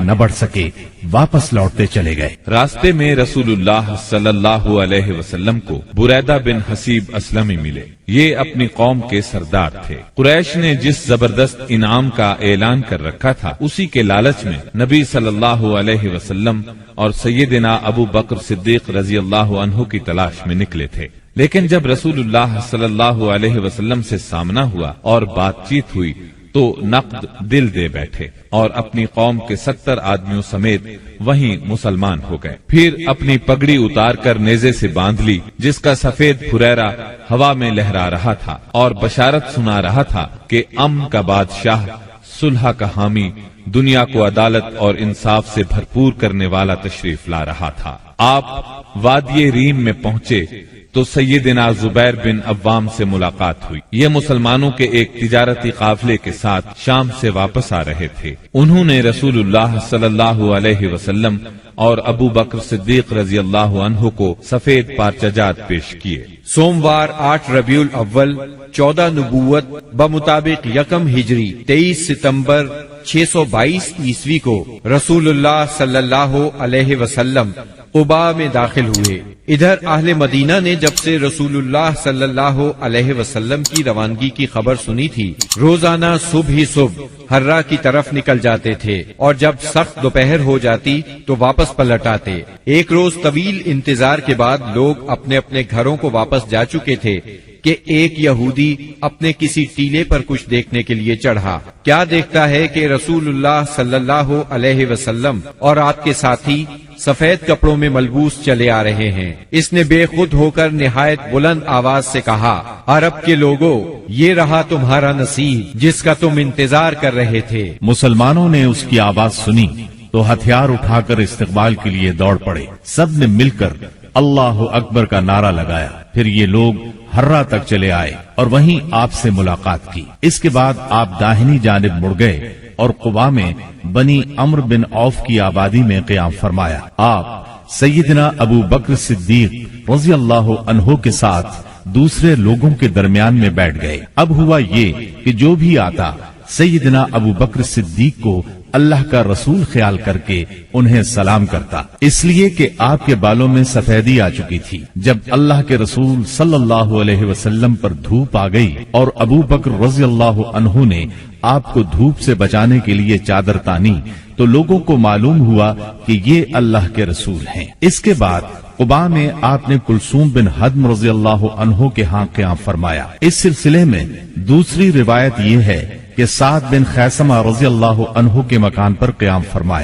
نہ بڑھ سکے واپس لوٹتے چلے گئے۔ راستے میں رسول اللہ صلی اللہ علیہ وسلم کو بریدہ بن حسیب اسلمی ملے۔ یہ اپنی قوم کے سردار تھے۔ قریش نے جس زبردست انعام کا اعلان کر رکھا تھا اسی کے لالچ میں نبی صلی اللہ علیہ وسلم اور سیدنا ابو بکر صدیق رضی اللہ عنہ کی تلاش میں نکلے تھے، لیکن جب رسول اللہ صلی اللہ علیہ وسلم سے سامنا ہوا اور بات چیت ہوئی تو نقد دل دے بیٹھے اور اپنی قوم کے 70 آدمیوں سمیت وہیں مسلمان ہو گئے۔ پھر اپنی پگڑی اتار کر نیزے سے باندھ لی جس کا سفید پھریرا ہوا میں لہرا رہا تھا اور بشارت سنا رہا تھا کہ امن کا بادشاہ، صلح کا حامی، دنیا کو عدالت اور انصاف سے بھرپور کرنے والا تشریف لا رہا تھا۔ آپ وادی ریم میں پہنچے تو سیدنا زبیر بن عوام سے ملاقات ہوئی۔ یہ مسلمانوں کے ایک تجارتی قافلے کے ساتھ شام سے واپس آ رہے تھے۔ انہوں نے رسول اللہ صلی اللہ علیہ وسلم اور ابو بکر صدیق رضی اللہ عنہ کو سفید پارچجات پیش کیے۔ سوموار 8 ربیع الاول 14 نبوت بمطابق 1 ہجری 23 ستمبر 622 عیسوی کو رسول اللہ صلی اللہ علیہ وسلم قباء میں داخل ہوئے۔ ادھر اہل مدینہ نے جب سے رسول اللہ صلی اللہ علیہ وسلم کی روانگی کی خبر سنی تھی، روزانہ صبح ہی صبح حرہ کی طرف نکل جاتے تھے اور جب سخت دوپہر ہو جاتی تو واپس پلٹ آتے۔ ایک روز طویل انتظار کے بعد لوگ اپنے اپنے گھروں کو واپس جا چکے تھے کہ ایک یہودی اپنے کسی ٹیلے پر کچھ دیکھنے کے لیے چڑھا۔ کیا دیکھتا ہے کہ رسول اللہ صلی اللہ علیہ وسلم اور آپ کے ساتھی سفید کپڑوں میں ملبوس چلے آ رہے ہیں۔ اس نے بے خود ہو کر نہایت بلند آواز سے کہا، عرب کے لوگوں، یہ رہا تمہارا نصیب جس کا تم انتظار کر رہے تھے۔ مسلمانوں نے اس کی آواز سنی تو ہتھیار اٹھا کر استقبال کے لیے دوڑ پڑے۔ سب نے مل کر اللہ اکبر کا نعرہ لگایا۔ پھر یہ لوگ حرہ تک چلے آئے اور وہیں آپ سے ملاقات کی۔ اس کے بعد آپ داہنی جانب مڑ گئے اور قباء میں بنی عمرو بن عوف کی آبادی میں قیام فرمایا۔ آپ سیدنا ابو بکر صدیق رضی اللہ عنہ کے ساتھ دوسرے لوگوں کے درمیان میں بیٹھ گئے۔ اب ہوا یہ کہ جو بھی آتا سیدنا ابو بکر صدیق کو اللہ کا رسول خیال کر کے انہیں سلام کرتا، اس لیے کہ آپ کے بالوں میں سفیدی آ چکی تھی۔ جب اللہ کے رسول صلی اللہ علیہ وسلم پر دھوپ آ گئی اور ابو بکر رضی اللہ عنہ نے آپ کو دھوپ سے بچانے کے لیے چادر تانی تو لوگوں کو معلوم ہوا کہ یہ اللہ کے رسول ہیں۔ اس کے بعد قباء میں آپ نے کلثوم بن حدم رضی اللہ عنہ کے ہاں قیام فرمایا۔ اس سلسلے میں دوسری روایت یہ ہے کہ سعد بن خیثمہ رضی اللہ عنہ کے مکان پر قیام فرمایا۔